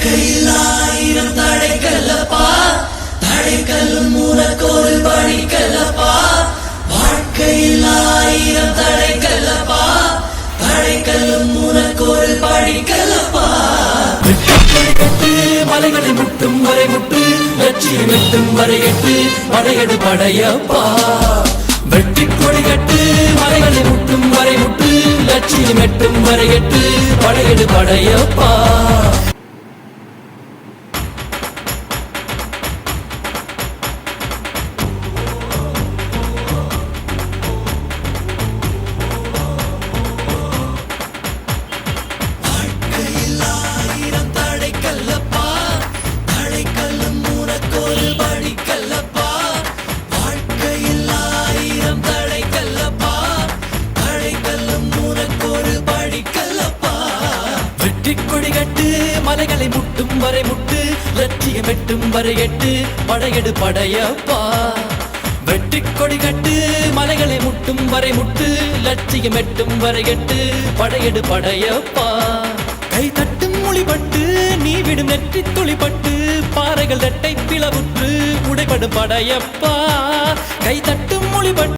கையிலாயிரம் தடைக்கல்லப்பா, தடைக்கல்லும் உனக்கொரு படிக்கல்லப்பா. வாழ்க்கையில் ஆயிரம் தடைக்கல்லப்பா, தடைக்கல்லும் உனக்கொரு படிக்கல்லப்பா. கட்டு மலைகளை முட்டும் வரை முட்டு, லட்சியம் எட்டும் வரை எட்டு, படையெடு படையப்பா. வெட்டி கொடி கட்டு மலைகளை முட்டும் வரை முட்டு, லட்சியம் எட்டும் வரை எட்டு, படையெடு படையப்பா. கொடிகட்டு மலைகளை முட்டும் வரை முட்டு, லட்சியம் எட்டும் வரை எட்டு, படையெடு படையப்பா. வெட்டி கொடிகட்டு மலைகளை முட்டும் வரை முட்டு, லட்சியம் எட்டும் வரை எட்டு, படையெடு படையப்பா. கை தட்டும் மொழிபட்டு நீ விடும் நெற்றி துளிப்பட்டு, பாறைகள் ரெட்டை பிளவுற்று உடைபடும் படையப்பா. கை தட்டும் மொழிபட்டு